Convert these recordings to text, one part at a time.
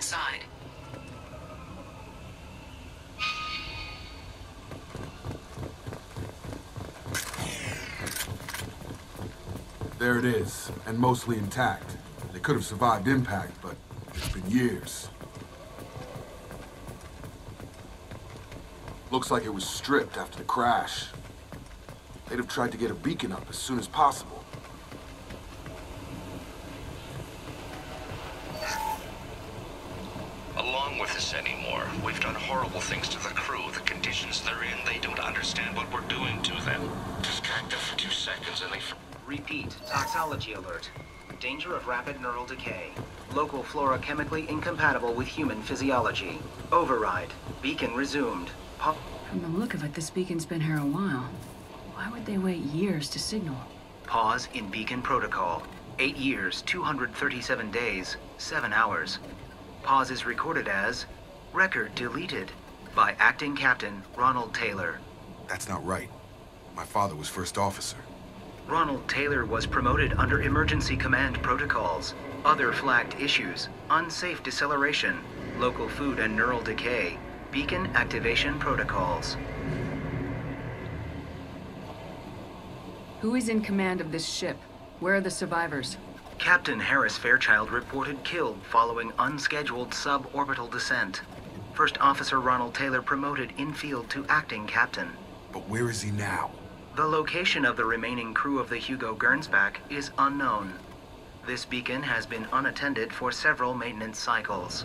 outside. There it is, and mostly intact. They could have survived impact, but it's been years. Looks like it was stripped after the crash. They'd have tried to get a beacon up as soon as possible. Along with us anymore. We've done horrible things to the crew. The conditions they're in, they don't understand what we're doing to them. Distract them for 2 seconds and they... Repeat, toxology alert. Danger of rapid neural decay. Local flora chemically incompatible with human physiology. Override. Beacon resumed. From the look of it, this beacon's been here a while. Why would they wait years to signal? Pause in beacon protocol. 8 years, 237 days, 7 hours. Pause is recorded as record deleted by acting captain Ronald Taylor. That's not right. My father was first officer. Ronald Taylor was promoted under emergency command protocols. Other flagged issues: unsafe deceleration, local food and neural decay, beacon activation protocols. Who is in command of this ship? Where are the survivors? Captain Harris Fairchild reported killed following unscheduled suborbital descent. First Officer Ronald Taylor promoted in-field to acting captain. But where is he now? The location of the remaining crew of the Hugo Gernsback is unknown. This beacon has been unattended for several maintenance cycles.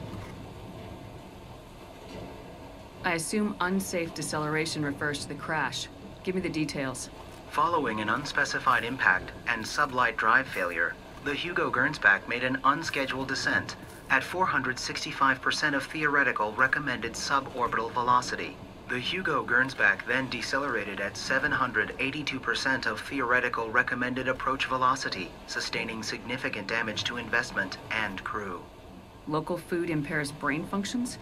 I assume unsafe deceleration refers to the crash. Give me the details. Following an unspecified impact and sublight drive failure, the Hugo Gernsback made an unscheduled descent at 465% of theoretical recommended suborbital velocity. The Hugo Gernsback then decelerated at 782% of theoretical recommended approach velocity, sustaining significant damage to investment and crew. Local food impairs brain functions?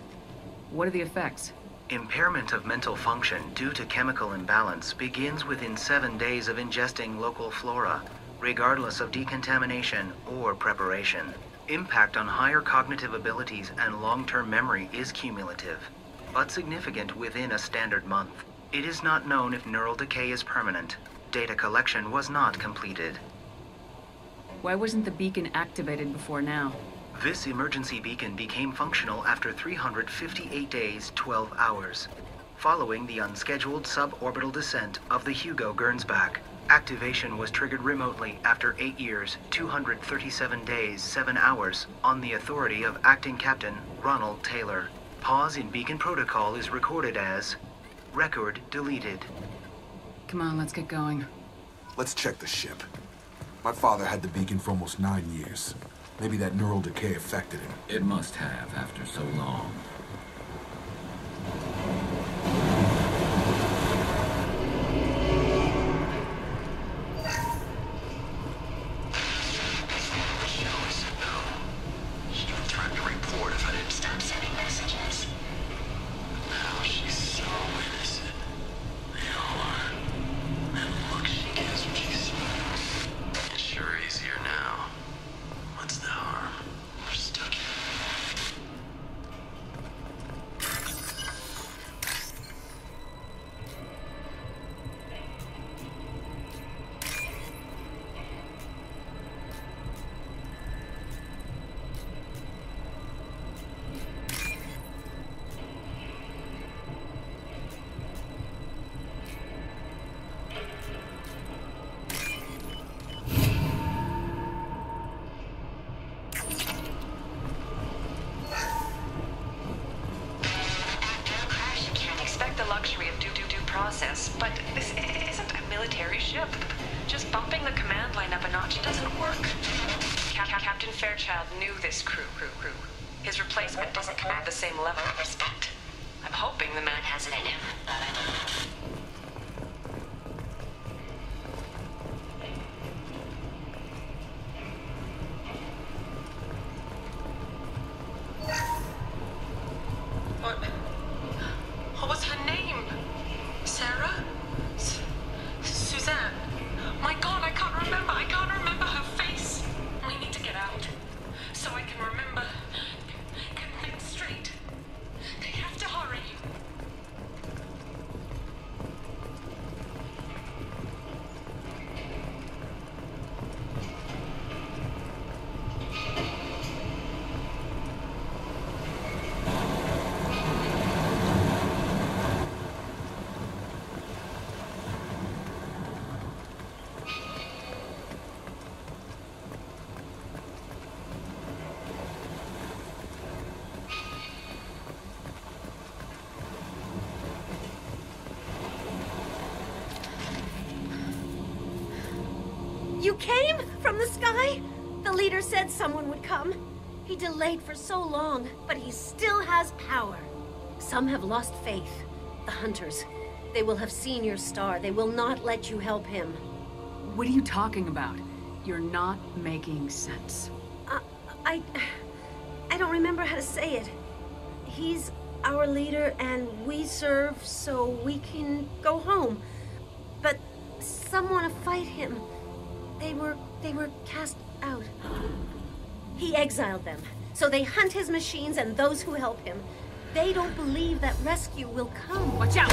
What are the effects? Impairment of mental function due to chemical imbalance begins within 7 days of ingesting local flora, regardless of decontamination or preparation. Impact on higher cognitive abilities and long-term memory is cumulative, but significant within a standard month. It is not known if neural decay is permanent. Data collection was not completed. Why wasn't the beacon activated before now? This emergency beacon became functional after 358 days, 12 hours, following the unscheduled suborbital descent of the Hugo Gernsback. Activation was triggered remotely after 8 years, 237 days, 7 hours, on the authority of Acting Captain Ronald Taylor. Pause in beacon protocol is recorded as record deleted. Come on, let's get going. Let's check the ship. My father had the beacon for almost 9 years. Maybe that neural decay affected him. It must have after so long. But this isn't a military ship. Just bumping the command line up a notch doesn't work. Captain Fairchild knew this crew. His replacement doesn't command the same level of respect. I'm hoping the man has it in him. What was her name? Sarah? Suzanne? My God, I can't remember. I can't remember her face. We need to get out so I can remember. You came from the sky? The leader said someone would come. He delayed for so long, but he still has power. Some have lost faith. The hunters. They will have seen your star. They will not let you help him. What are you talking about? You're not making sense. I don't remember how to say it. He's our leader and we serve so we can go home. But some want to fight him. They were cast out. He exiled them, so they hunt his machines and those who help him. They don't believe that rescue will come. Watch out!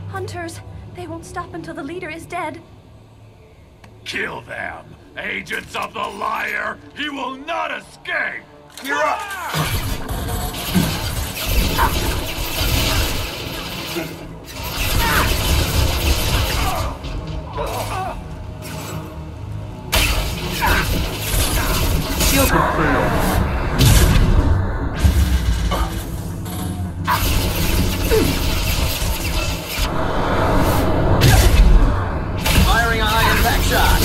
Hunters, they won't stop until the leader is dead. Kill them! Agents of the liar! He will not escape! You're up! Shield Firing a high impact shot.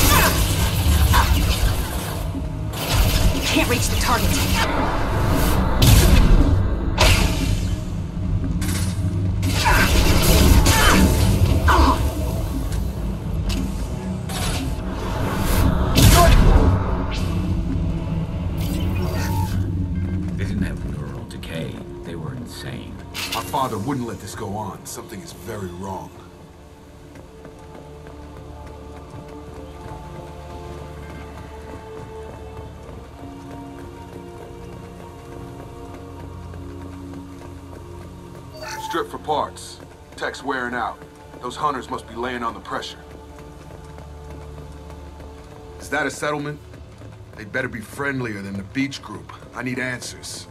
You can't reach the target. They didn't have neural decay. They were insane. My father wouldn't let this go on. Something is very wrong. Strip for parts. Tech's wearing out. Those hunters must be laying on the pressure. Is that a settlement? They'd better be friendlier than the beach group. I need answers.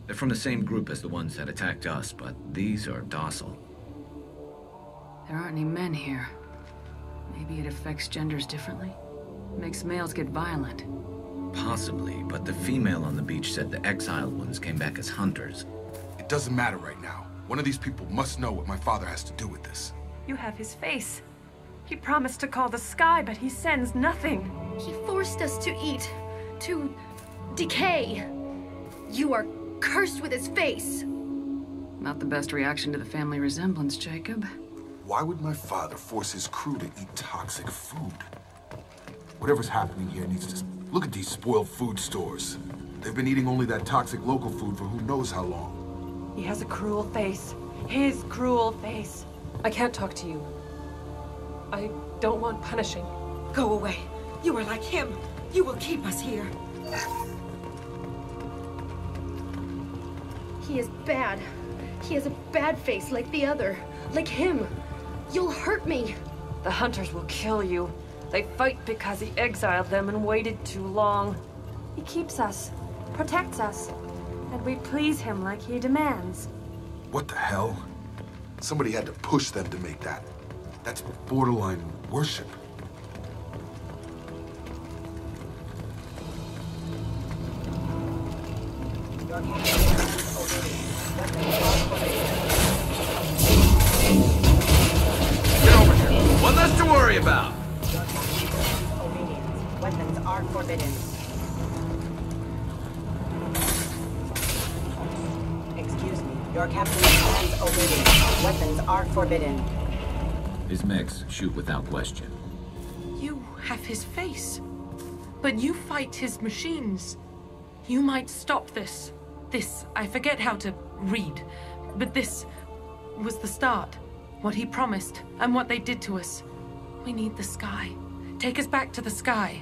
They're from the same group as the ones that attacked us, but these are docile. There aren't any men here. Maybe it affects genders differently? Makes males get violent. Possibly, but the female on the beach said the exiled ones came back as hunters. It doesn't matter right now. One of these people must know what my father has to do with this. You have his face. He promised to call the sky, but he sends nothing. He forced us to eat, to decay. You are cursed with his face. Not the best reaction to the family resemblance, Jacob. Why would my father force his crew to eat toxic food? Whatever's happening here needs to... Look at these spoiled food stores. They've been eating only that toxic local food for who knows how long. He has a cruel face. His cruel face. I can't talk to you. I don't want punishing. Go away. You are like him. You will keep us here. He is bad. He has a bad face like the other. Like him. You'll hurt me. The hunters will kill you. They fight because he exiled them and waited too long. He keeps us, protects us, and we please him like he demands. What the hell? Somebody had to push them to make that. That's borderline worship. Get over here. One less to worry about. Weapons are forbidden. Excuse me. Your captain commands obedience. Weapons are forbidden. His mechs shoot without question. You have his face, but you fight his machines. You might stop this. This, I forget how to read, but this was the start. What he promised, and what they did to us. We need the sky. Take us back to the sky.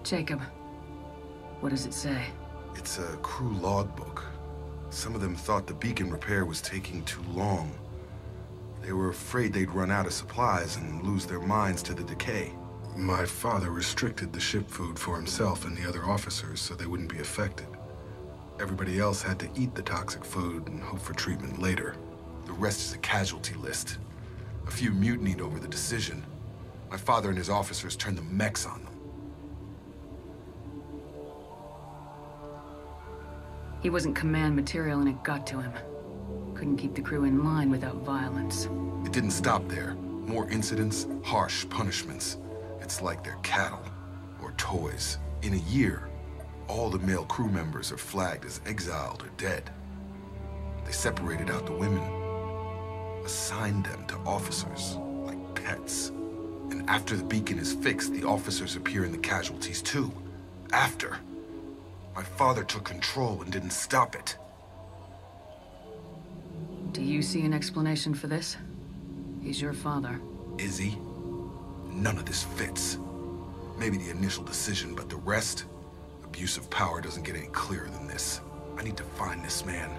Jacob, what does it say? It's a crew logbook. Some of them thought the beacon repair was taking too long. They were afraid they'd run out of supplies and lose their minds to the decay. My father restricted the ship food for himself and the other officers so they wouldn't be affected. Everybody else had to eat the toxic food and hope for treatment later. The rest is a casualty list. A few mutinied over the decision. My father and his officers turned the mechs on them. He wasn't command material and it got to him. Couldn't keep the crew in line without violence. It didn't stop there. More incidents, harsh punishments. It's like they're cattle or toys. In a year, all the male crew members are flagged as exiled or dead. They separated out the women, assigned them to officers like pets. And after the beacon is fixed, the officers appear in the casualties too. After. My father took control and didn't stop it. Do you see an explanation for this? He's your father. Is he? None of this fits. Maybe the initial decision, but the rest? Abuse of power doesn't get any clearer than this. I need to find this man.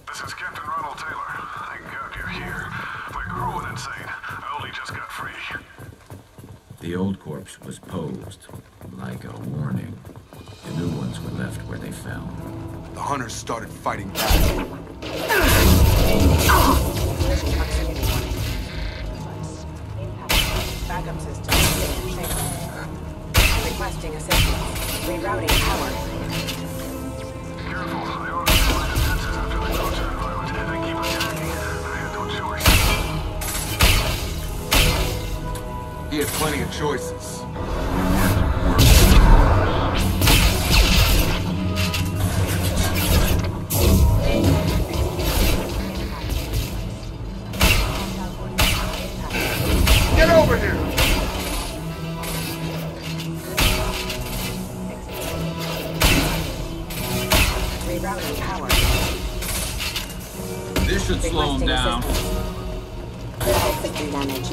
This is Captain Ronald Taylor. Thank God you're here. My crew went insane. I only just got free. The old corpse was posed like a warning. The new ones were left where they fell. The hunters started fighting back. Backup system. Requesting assistance. Rerouting power. Careful. I already deployed defenses after the culture environment. They keep attacking. I had no choice. He had plenty of choices. Get over here! Rerouting power. This should slow him down. System damage.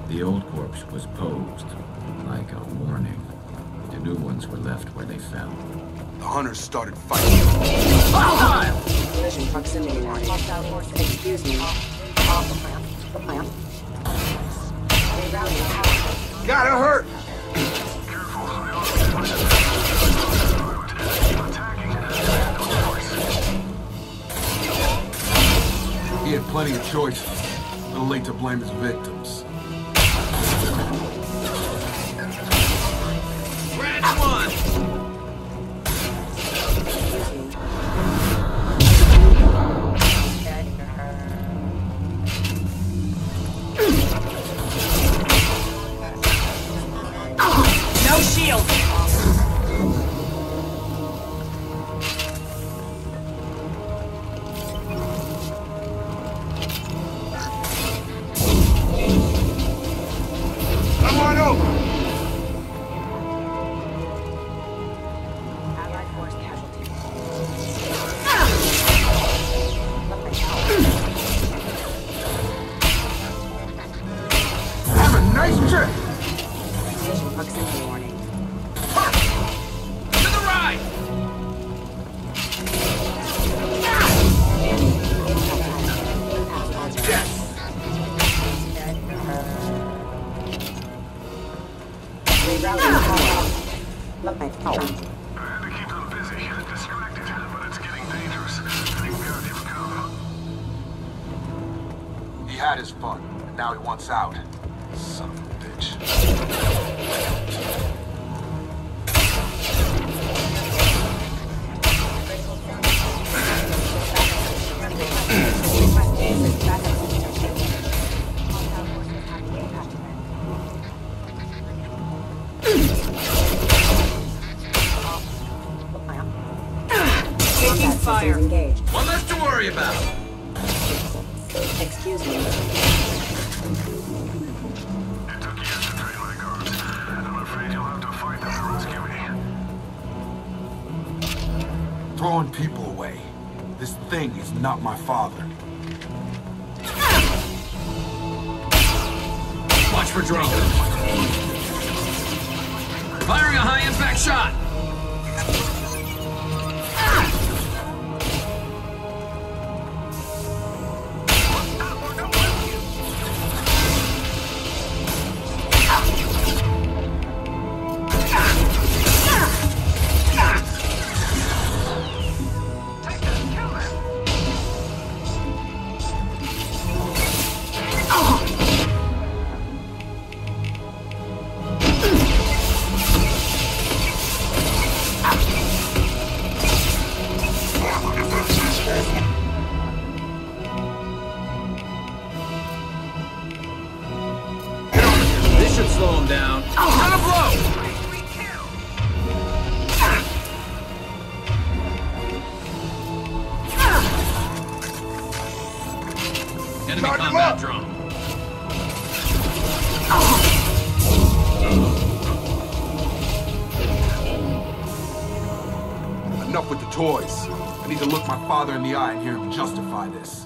The old corpse was posed like a warning. The new ones were left where they fell. The hunters started fighting. Collision proximity warning. Excuse me. Off the plant. The plant. Rerouting power. Gotta hurt! Careful. I already deployed defenses after the culture environment. They keep attacking. I had no choice. He had plenty of choices. A little late to blame his victims. Branch one! No shield! Come on over! Allied force casualty. Have a nice trip! Collision proximity warning. To the right! Rerouting power. I had to keep them busy, distracted, but it's getting dangerous. Thank God you've come. He had his fun, and now he wants out. Son of a bitch. Excuse me. It took years to train my guards, and I'm afraid you'll have to fight them to rescue me. Throwing people away. This thing is not my father. Watch for drones. Firing a high-impact shot. Slow him down. Gonna blow! Enemy combat drone. Enough with the toys. I need to look my father in the eye and hear him justify this.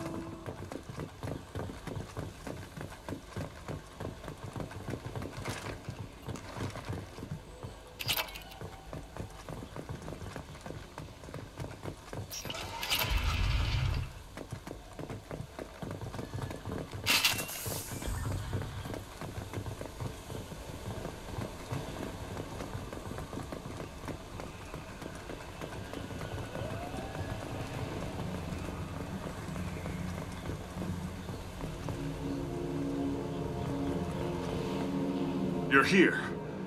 You're here.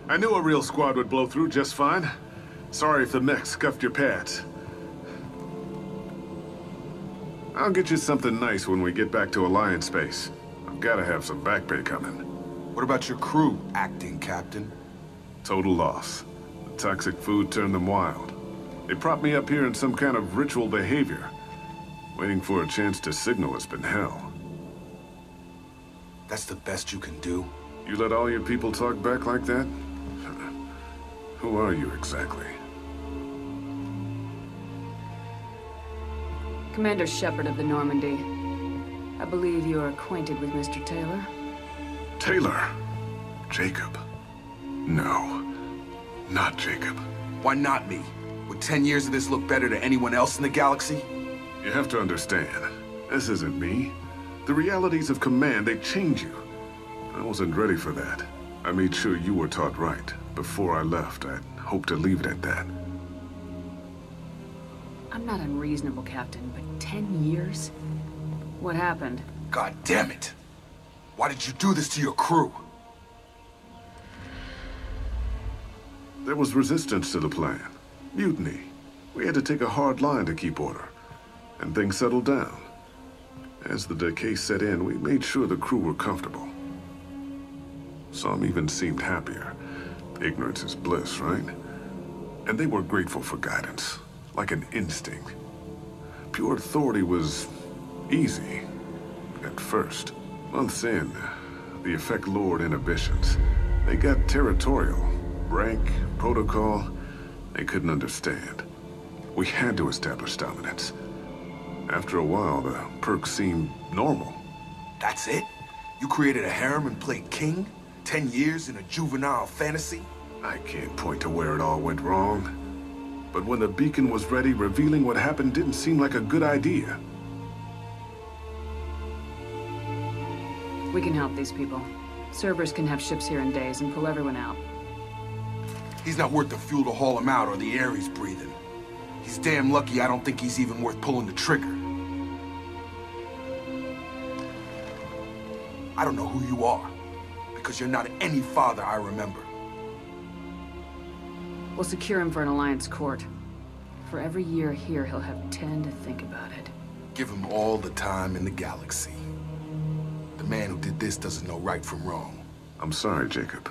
I knew a real squad would blow through just fine. Sorry if the mech scuffed your pads. I'll get you something nice when we get back to Alliance space. I've gotta have some back pay coming. What about your crew, acting captain? Total loss. The toxic food turned them wild. They propped me up here in some kind of ritual behavior. Waiting for a chance to signal has been hell. That's the best you can do? You let all your people talk back like that? Who are you exactly? Commander Shepard of the Normandy. I believe you are acquainted with Mr. Taylor. Taylor? Jacob? No, not Jacob. Why not me? Would 10 years of this look better to anyone else in the galaxy? You have to understand, this isn't me. The realities of command, they change you. I wasn't ready for that. I made sure you were taught right. Before I left, I'd hoped to leave it at that. I'm not unreasonable, Captain, but 10 years? What happened? God damn it! Why did you do this to your crew? There was resistance to the plan. Mutiny. We had to take a hard line to keep order. And things settled down. As the decay set in, we made sure the crew were comfortable. Some even seemed happier. Ignorance is bliss, right? And they were grateful for guidance, like an instinct. Pure authority was easy, at first. Months in, the effect lowered inhibitions. They got territorial. Rank, protocol, they couldn't understand. We had to establish dominance. After a while, the perks seemed normal. That's it? You created a harem and played king? 10 years in a juvenile fantasy? I can't point to where it all went wrong. But when the beacon was ready, revealing what happened didn't seem like a good idea. We can help these people. Servers can have ships here in days and pull everyone out. He's not worth the fuel to haul him out or the air he's breathing. He's damn lucky I don't think he's even worth pulling the trigger. I don't know who you are, because you're not any father I remember. We'll secure him for an Alliance court. For every year here, he'll have 10 to think about it. Give him all the time in the galaxy. The man who did this doesn't know right from wrong. I'm sorry, Jacob.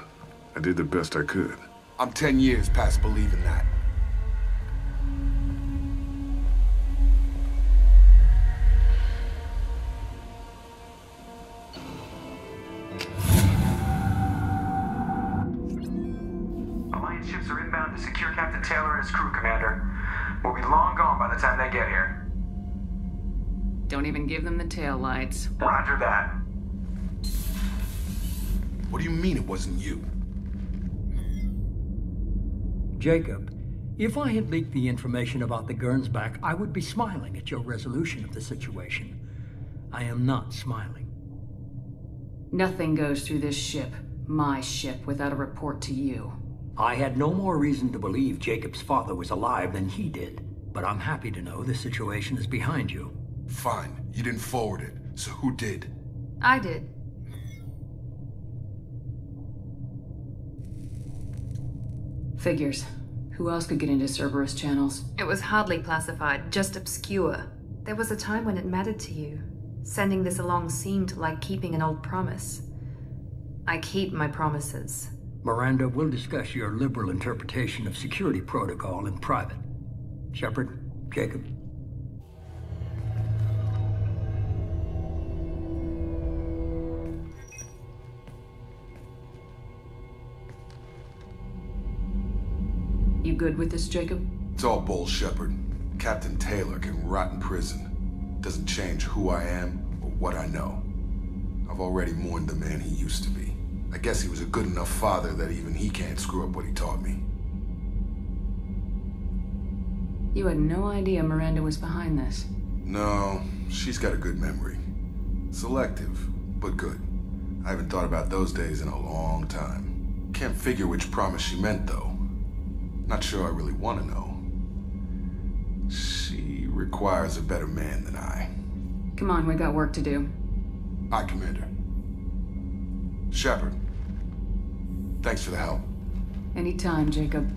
I did the best I could. I'm 10 years past believing that. secure Captain Taylor and his crew, Commander. We'll be long gone by the time they get here. Don't even give them the tail lights. Roger that. What do you mean it wasn't you? Jacob, if I had leaked the information about the Gernsback, I would be smiling at your resolution of the situation. I am not smiling. Nothing goes through this ship, my ship, without a report to you. I had no more reason to believe Jacob's father was alive than he did, but I'm happy to know the situation is behind you. Fine, you didn't forward it, so who did? I did. Figures. Who else could get into Cerberus channels? It was hardly classified, just obscure. There was a time when it mattered to you. Sending this along seemed like keeping an old promise. I keep my promises. Miranda, we'll discuss your liberal interpretation of security protocol in private. Shepard, Jacob. You good with this, Jacob? It's all bull, Shepard. Captain Taylor can rot in prison. Doesn't change who I am or what I know. I've already mourned the man he used to be. I guess he was a good enough father that even he can't screw up what he taught me. You had no idea Miranda was behind this. No, she's got a good memory. Selective, but good. I haven't thought about those days in a long time. Can't figure which promise she meant, though. Not sure I really want to know. She requires a better man than I. Come on, we got work to do. Aye, Commander. Shepard, thanks for the help. Anytime, Jacob.